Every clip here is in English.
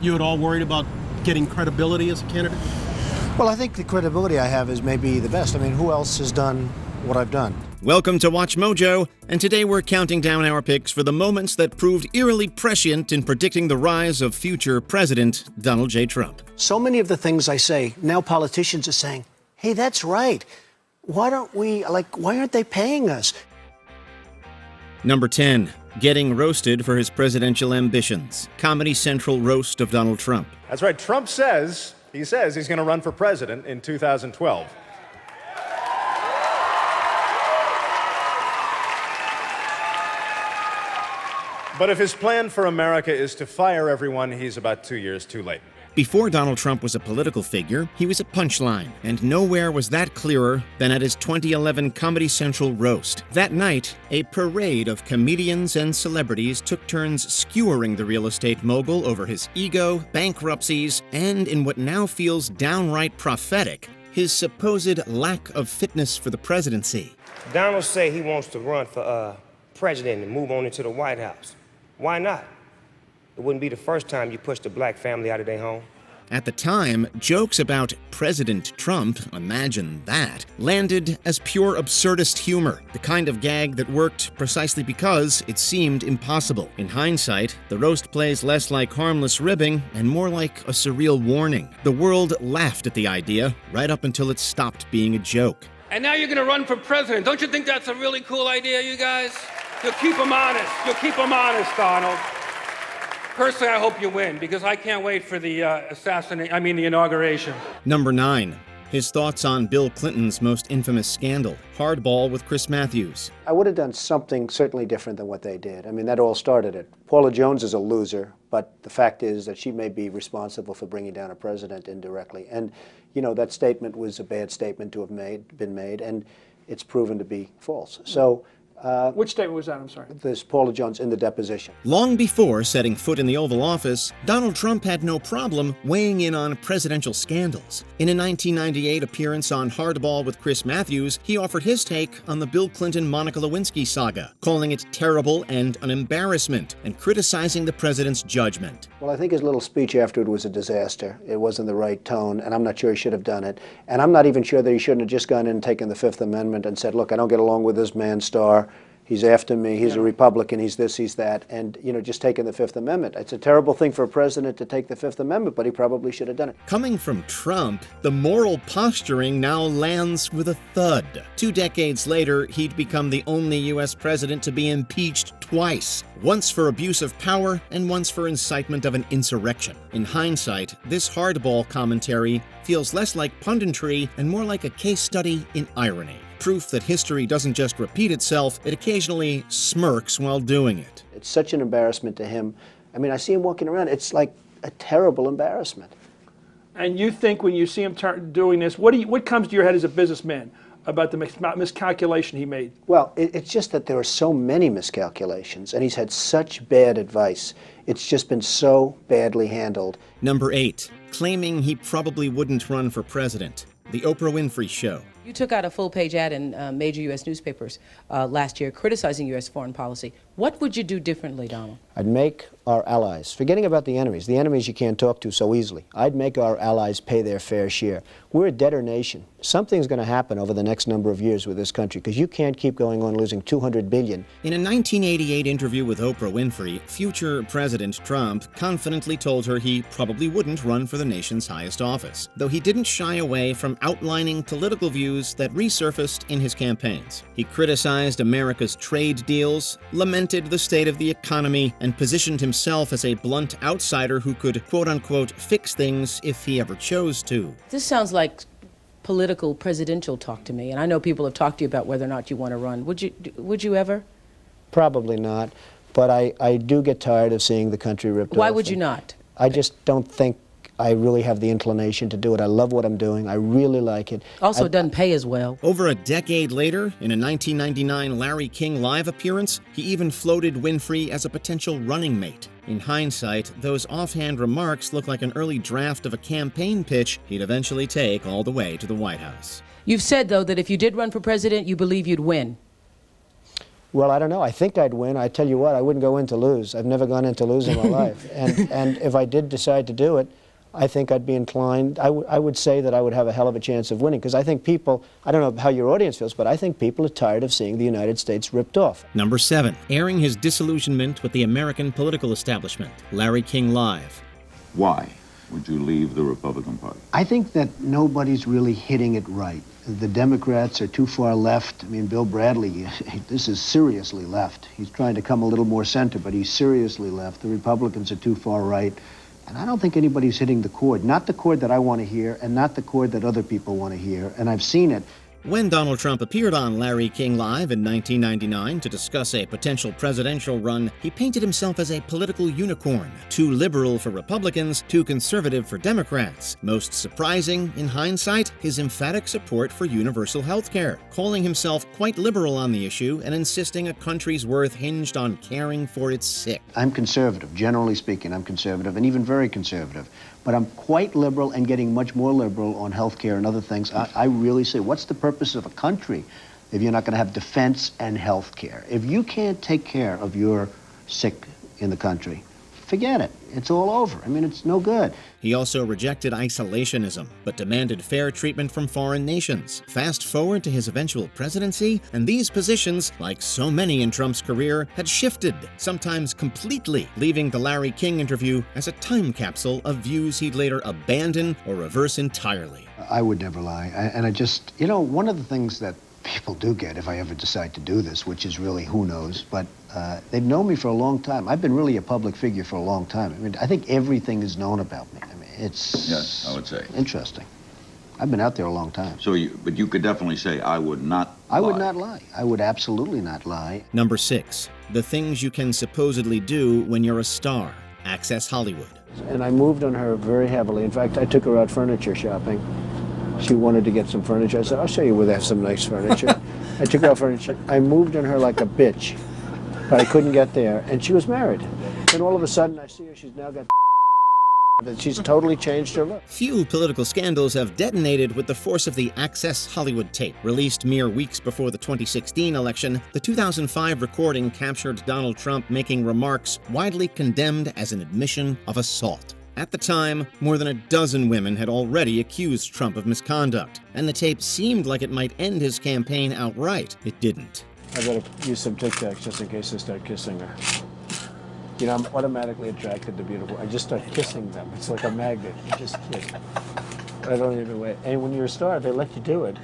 you at all worried about getting credibility as a candidate? Well, I think the credibility I have is maybe the best. I mean, who else has done what I've done? Welcome to Watch Mojo, and today we're counting down our picks for the moments that proved eerily prescient in predicting the rise of future President Donald J. Trump. So many of the things I say, now politicians are saying, hey, that's right. Why aren't they paying us? Number 10. Getting roasted for his presidential ambitions. Comedy Central roast of Donald Trump. That's right. Trump says he's going to run for president in 2012. But if his plan for America is to fire everyone, he's about 2 years too late. Before Donald Trump was a political figure, he was a punchline, and nowhere was that clearer than at his 2011 Comedy Central roast. That night, a parade of comedians and celebrities took turns skewering the real estate mogul over his ego, bankruptcies, and in what now feels downright prophetic, his supposed lack of fitness for the presidency. Donald say he wants to run for president and move on into the White House. Why not? It wouldn't be the first time you pushed a black family out of their home. At the time, jokes about President Trump, imagine that, landed as pure absurdist humor, the kind of gag that worked precisely because it seemed impossible. In hindsight, the roast plays less like harmless ribbing and more like a surreal warning. The world laughed at the idea right up until it stopped being a joke. And now you're going to run for president. Don't you think that's a really cool idea, you guys? You'll keep them honest. You'll keep them honest, Donald. Personally, I hope you win, because I can't wait for the the inauguration. Number 9. His thoughts on Bill Clinton's most infamous scandal, hardball with Chris Matthews. I would have done something certainly different than what they did. I mean, that all started it. Paula Jones is a loser, but the fact is that she may be responsible for bringing down a president indirectly. And, you know, that statement was a bad statement to have been made, and it's proven to be false. So. Which statement was that? I'm sorry. There's Paula Jones in the deposition. Long before setting foot in the Oval Office, Donald Trump had no problem weighing in on presidential scandals. In a 1998 appearance on Hardball with Chris Matthews, he offered his take on the Bill Clinton-Monica Lewinsky saga, calling it terrible and an embarrassment, and criticizing the president's judgment. Well, I think his little speech afterward was a disaster. It wasn't the right tone, and I'm not sure he should have done it. And I'm not even sure that he shouldn't have just gone in and taken the Fifth Amendment and said, look, I don't get along with this man, Starr. He's after me, he's a Republican, he's this, he's that, and, you know, just taking the Fifth Amendment. It's a terrible thing for a president to take the Fifth Amendment, but he probably should have done it. Coming from Trump, the moral posturing now lands with a thud. 2 decades later, he'd become the only U.S. president to be impeached twice, once for abuse of power and once for incitement of an insurrection. In hindsight, this hardball commentary feels less like punditry and more like a case study in irony. Proof that history doesn't just repeat itself, it occasionally smirks while doing it. It's such an embarrassment to him. I mean, I see him walking around. It's like a terrible embarrassment. And you think when you see him doing this, what comes to your head as a businessman about the miscalculation he made? Well, it's just that there are so many miscalculations, and he's had such bad advice. It's just been so badly handled. Number 8. Claiming he probably wouldn't run for president. The Oprah Winfrey Show. You took out a full-page ad in major U.S. newspapers last year criticizing U.S. foreign policy. What would you do differently, Donald? I'd make our allies, forgetting about the enemies you can't talk to so easily, I'd make our allies pay their fair share. We're a debtor nation. Something's going to happen over the next number of years with this country, because you can't keep going on losing $200 billion. In a 1988 interview with Oprah Winfrey, future President Trump confidently told her he probably wouldn't run for the nation's highest office, though he didn't shy away from outlining political views that resurfaced in his campaigns. He criticized America's trade deals, lamented the state of the economy, and positioned himself as a blunt outsider who could, quote-unquote, fix things if he ever chose to. This sounds like political presidential talk to me, and I know people have talked to you about whether or not you want to run. Would you ever? Probably not, but I do get tired of seeing the country ripped off. Why would you not? I just don't think I really have the inclination to do it. I love what I'm doing. I really like it. Also, it doesn't pay as well. Over a decade later, in a 1999 Larry King Live appearance, he even floated Winfrey as a potential running mate. In hindsight, those offhand remarks look like an early draft of a campaign pitch he'd eventually take all the way to the White House. You've said, though, that if you did run for president, you believe you'd win. Well, I don't know. I think I'd win. I tell you what, I wouldn't go in to lose. I've never gone in to lose in my life. And if I did decide to do it, I think I'd be inclined, I would say that I would have a hell of a chance of winning, because I think people, I don't know how your audience feels, but I think people are tired of seeing the United States ripped off. Number 7, airing his disillusionment with the American political establishment. Larry King Live. Why would you leave the Republican Party? I think that nobody's really hitting it right. The Democrats are too far left. I mean, Bill Bradley, this is seriously left. He's trying to come a little more center, but he's seriously left. The Republicans are too far right. And I don't think anybody's hitting the chord. Not the chord that I want to hear, and not the chord that other people want to hear. And I've seen it. When Donald Trump appeared on Larry King Live in 1999 to discuss a potential presidential run, he painted himself as a political unicorn, too liberal for Republicans, too conservative for Democrats. Most surprising, in hindsight, his emphatic support for universal health care, calling himself quite liberal on the issue and insisting a country's worth hinged on caring for its sick. I'm conservative, generally speaking. I'm conservative, and even very conservative. But I'm quite liberal and getting much more liberal on health care and other things. I really say, what's the purpose of a country if you're not going to have defense and health care? If you can't take care of your sick in the country, forget it. It's all over. I mean, it's no good. He also rejected isolationism, but demanded fair treatment from foreign nations. Fast forward to his eventual presidency, and these positions, like so many in Trump's career, had shifted, sometimes completely, leaving the Larry King interview as a time capsule of views he'd later abandon or reverse entirely. I would never lie. And I just, you know, one of the things that people do get if I ever decide to do this, which is really who knows, but they've known me for a long time. I've been really a public figure for a long time. I mean, I think everything is known about me. I mean, it's... Yes, I would say. Interesting. I've been out there a long time. So, but you could definitely say, I would not lie. I would not lie. I would absolutely not lie. Number 6, the things you can supposedly do when you're a star. Access Hollywood. And I moved on her very heavily. In fact, I took her out furniture shopping. She wanted to get some furniture. I said, I'll show you where they have some nice furniture. I took her out furniture. I moved on her like a bitch, but I couldn't get there. And she was married. Then all of a sudden, I see her. She's now got that she's totally changed her look. Few political scandals have detonated with the force of the Access Hollywood tape. Released mere weeks before the 2016 election, the 2005 recording captured Donald Trump making remarks widely condemned as an admission of assault. At the time, more than a dozen women had already accused Trump of misconduct, and the tape seemed like it might end his campaign outright. It didn't. I better use some Tic Tacs just in case I start kissing her. You know, I'm automatically attracted to beautiful. I just start kissing them. It's like a magnet. You just kiss. I don't even wait. And when you're a star, they let you do it.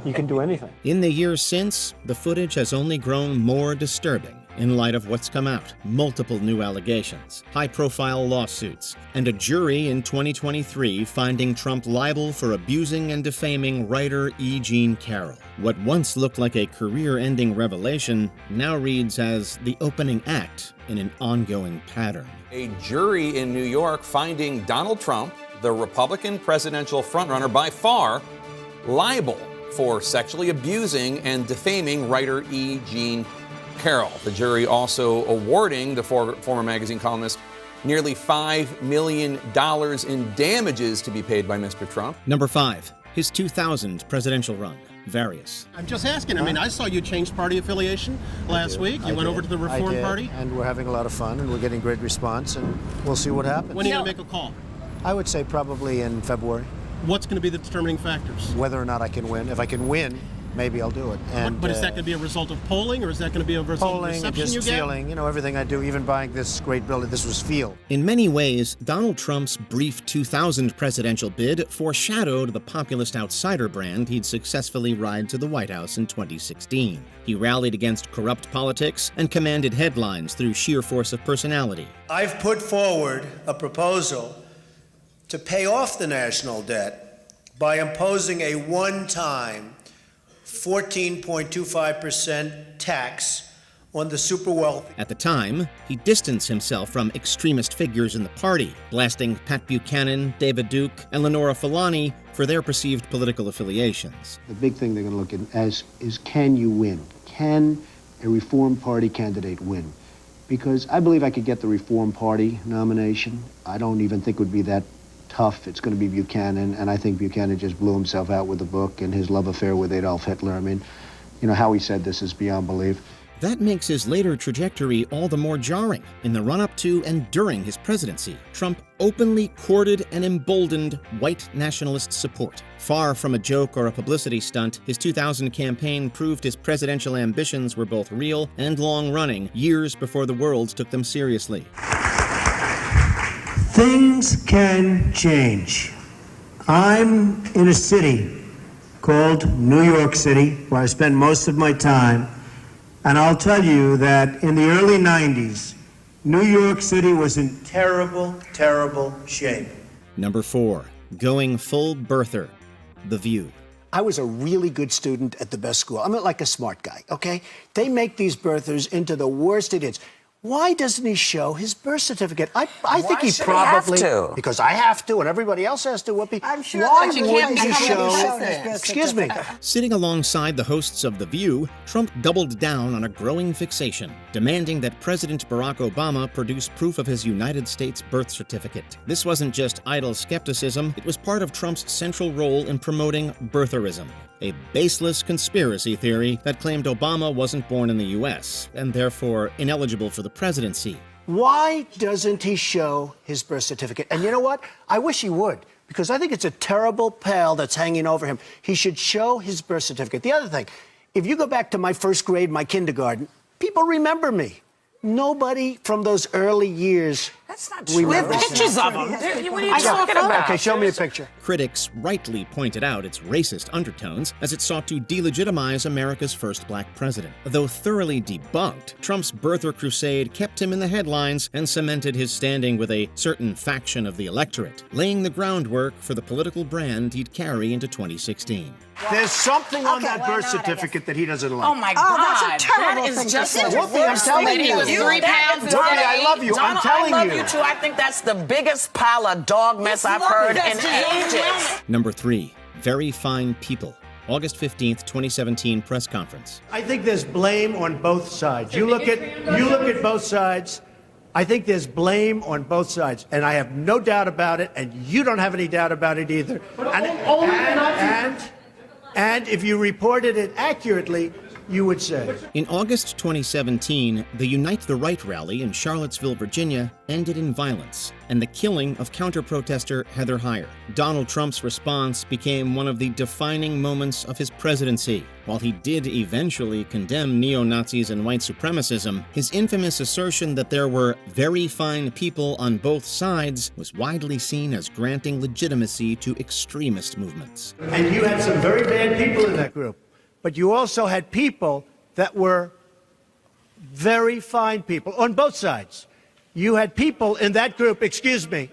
You can do anything. In the years since, the footage has only grown more disturbing in light of what's come out. Multiple new allegations, high-profile lawsuits, and a jury in 2023 finding Trump liable for abusing and defaming writer E. Jean Carroll. What once looked like a career-ending revelation now reads as the opening act in an ongoing pattern. A jury in New York finding Donald Trump, the Republican presidential frontrunner by far, liable for sexually abusing and defaming writer E. Jean Carroll. The jury also awarding the former magazine columnist nearly $5 million in damages to be paid by Mr. Trump. Number 5, his 2000 presidential run. Various. I'm just asking. I mean, I saw you change party affiliation last week. You went over to the Reform Party. And we're having a lot of fun, and we're getting great response, and we'll see what happens. When are you going to make a call? I would say probably in February. What's going to be the determining factors? Whether or not I can win. If I can win, maybe I'll do it. And, but is that going to be a result of polling, or is that going to be a result of reception just you get? feeling, you know, everything I do, even buying this great building, this was feel. In many ways, Donald Trump's brief 2000 presidential bid foreshadowed the populist outsider brand he'd successfully ride to the White House in 2016. He rallied against corrupt politics and commanded headlines through sheer force of personality. I've put forward a proposal to pay off the national debt by imposing a one-time 14.25% tax on the super wealthy. At the time, he distanced himself from extremist figures in the party, blasting Pat Buchanan, David Duke, and Lenora Fulani for their perceived political affiliations. The big thing they're going to look at is can you win? Can a Reform Party candidate win? Because I believe I could get the Reform Party nomination. I don't even think it would be that tough. It's going to be Buchanan, and I think Buchanan just blew himself out with the book and his love affair with Adolf Hitler. I mean, you know, how he said this is beyond belief. That makes his later trajectory all the more jarring. In the run-up to and during his presidency, Trump openly courted and emboldened white nationalist support. Far from a joke or a publicity stunt, his 2000 campaign proved his presidential ambitions were both real and long-running, years before the world took them seriously. Things can change. I'm in a city called New York City, where I spend most of my time, and I'll tell you that in the early 90s, New York City was in terrible, terrible shape. Number 4, going full birther, The View. I was a really good student at the best school. I'm not like a smart guy, okay? They make these birthers into the worst idiots. Why doesn't he show his birth certificate? I think he probably... have to? Because I have to, and everybody else has to. I'm sure why that you wouldn't can't he show show... his birth Excuse me. Sitting alongside the hosts of The View, Trump doubled down on a growing fixation, demanding that President Barack Obama produce proof of his United States birth certificate. This wasn't just idle skepticism, it was part of Trump's central role in promoting birtherism, a baseless conspiracy theory that claimed Obama wasn't born in the U.S. and therefore ineligible for the presidency. Why doesn't he show his birth certificate? And you know what? I wish he would, because I think it's a terrible pall that's hanging over him. He should show his birth certificate. The other thing, if you go back to my first grade, my kindergarten, people remember me. Nobody from those early years. That's not true. We have pictures of them. What are you talking about? Okay, show me a picture. Critics rightly pointed out its racist undertones as it sought to delegitimize America's first black president. Though thoroughly debunked, Trump's birther crusade kept him in the headlines and cemented his standing with a certain faction of the electorate, laying the groundwork for the political brand he'd carry into 202016. There's something on that birth certificate that he doesn't like. Oh, my God. That's a terrible thing. That is just Whoopi, I'm telling you. He was 3 pounds. Whoopi, I love you. I'm Donald, telling I you. love you, too. I think that's the biggest pile of dog mess I've heard in ages. Number 3, Very Fine People. August 15th, 2017 press conference. I think there's blame on both sides. You look at both sides. I think there's blame on both sides, and I have no doubt about it, and you don't have any doubt about it either. And if you reported it accurately, you would say. In August 2017, the Unite the Right rally in Charlottesville, Virginia, ended in violence and the killing of counter-protester Heather Heyer. Donald Trump's response became one of the defining moments of his presidency. While he did eventually condemn neo-Nazis and white supremacism, his infamous assertion that there were very fine people on both sides was widely seen as granting legitimacy to extremist movements. And you had some very bad people in that group. But you also had people that were very fine people on both sides. You had people in that group, excuse me,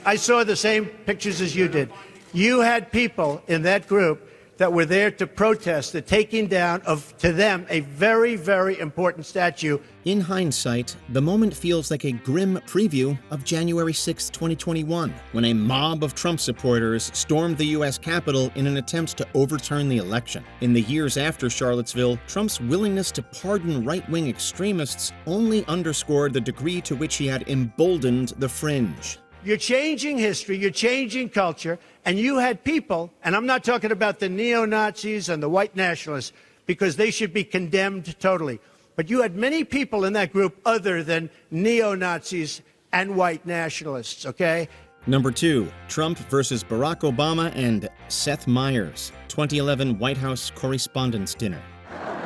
I saw the same pictures as you did. You had people in that group that were there to protest the taking down of, to them, a very, very important statue. In hindsight, the moment feels like a grim preview of January 6, 2021, when a mob of Trump supporters stormed the U.S. Capitol in an attempt to overturn the election. In the years after Charlottesville, Trump's willingness to pardon right-wing extremists only underscored the degree to which he had emboldened the fringe. You're changing history, you're changing culture, and you had people, and I'm not talking about the neo-Nazis and the white nationalists, because they should be condemned totally. But you had many people in that group other than neo-Nazis and white nationalists, okay? Number 2, Trump versus Barack Obama and Seth Meyers, 2011 White House Correspondents Dinner.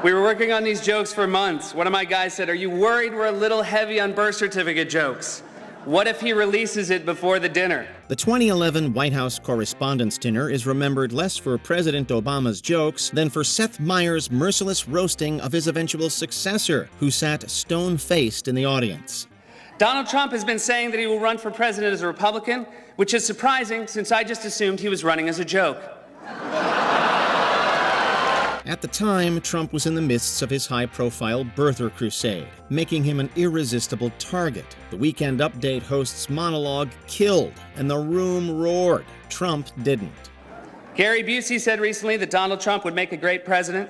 We were working on these jokes for months. One of my guys said, "Are you worried we're a little heavy on birth certificate jokes? What if he releases it before the dinner?" The 2011 White House Correspondents' Dinner is remembered less for President Obama's jokes than for Seth Meyers' merciless roasting of his eventual successor, who sat stone-faced in the audience. Donald Trump has been saying that he will run for president as a Republican, which is surprising since I just assumed he was running as a joke. At the time, Trump was in the midst of his high-profile birther crusade, making him an irresistible target. The Weekend Update host's monologue killed, and the room roared. Trump didn't. Gary Busey said recently that Donald Trump would make a great president.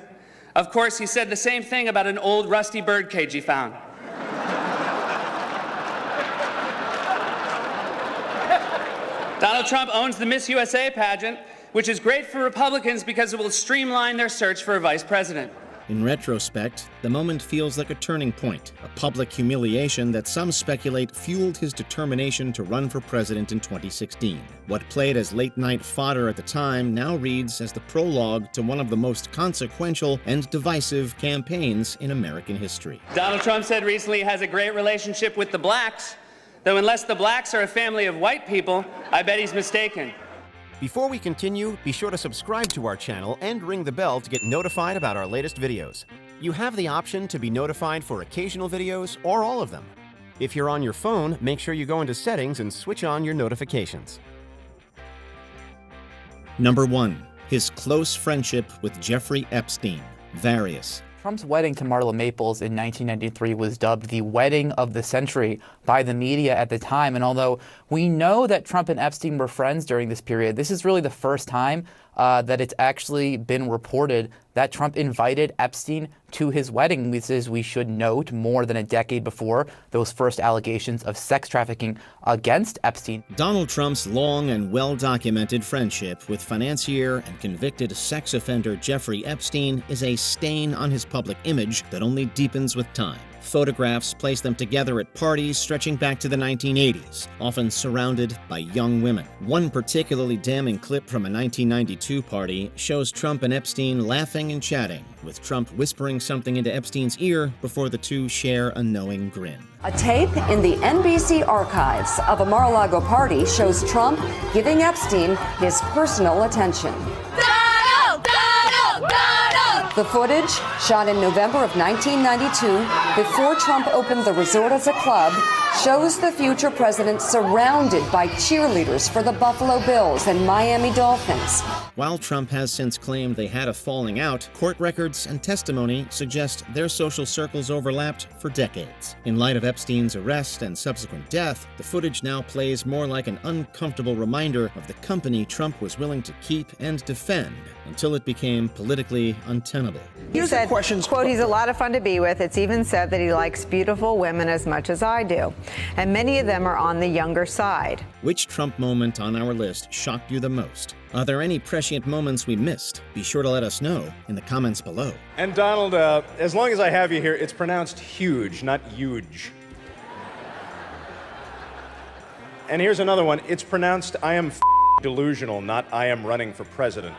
Of course, he said the same thing about an old rusty birdcage he found. Donald Trump owns the Miss USA pageant, which is great for Republicans because it will streamline their search for a vice president. In retrospect, the moment feels like a turning point, a public humiliation that some speculate fueled his determination to run for president in 2016. What played as late-night fodder at the time now reads as the prologue to one of the most consequential and divisive campaigns in American history. Donald Trump said recently he has a great relationship with the blacks, though unless the blacks are a family of white people, I bet he's mistaken. Before we continue, be sure to subscribe to our channel and ring the bell to get notified about our latest videos. You have the option to be notified for occasional videos or all of them. If you're on your phone, make sure you go into Settings and switch on your notifications. Number 1. His close friendship with Jeffrey Epstein. Various. Trump's wedding to Marla Maples in 1993 was dubbed the wedding of the century by the media at the time. And although we know that Trump and Epstein were friends during this period, this is really the first time that it's actually been reported that Trump invited Epstein to his wedding. This is, we should note, more than a decade before those first allegations of sex trafficking against Epstein. Donald Trump's long and well-documented friendship with financier and convicted sex offender Jeffrey Epstein is a stain on his public image that only deepens with time. Photographs place them together at parties stretching back to the 1980s, often surrounded by young women. One particularly damning clip from a 1992 party shows Trump and Epstein laughing and chatting, with Trump whispering something into Epstein's ear before the two share a knowing grin. A tape in the NBC archives of a Mar-a-Lago party shows Trump giving Epstein his personal attention. The footage, shot in November of 1992, before Trump opened the resort as a club, shows the future president surrounded by cheerleaders for the Buffalo Bills and Miami Dolphins. While Trump has since claimed they had a falling out, court records and testimony suggest their social circles overlapped for decades. In light of Epstein's arrest and subsequent death, the footage now plays more like an uncomfortable reminder of the company Trump was willing to keep and defend until it became politically untenable. He said, quote, he's a lot of fun to be with. It's even said that he likes beautiful women as much as I do. And many of them are on the younger side. Which Trump moment on our list shocked you the most? Are there any prescient moments we missed? Be sure to let us know in the comments below. And Donald, as long as I have you here, it's pronounced huge, not huge. And here's another one. It's pronounced I am delusional, not I am running for president.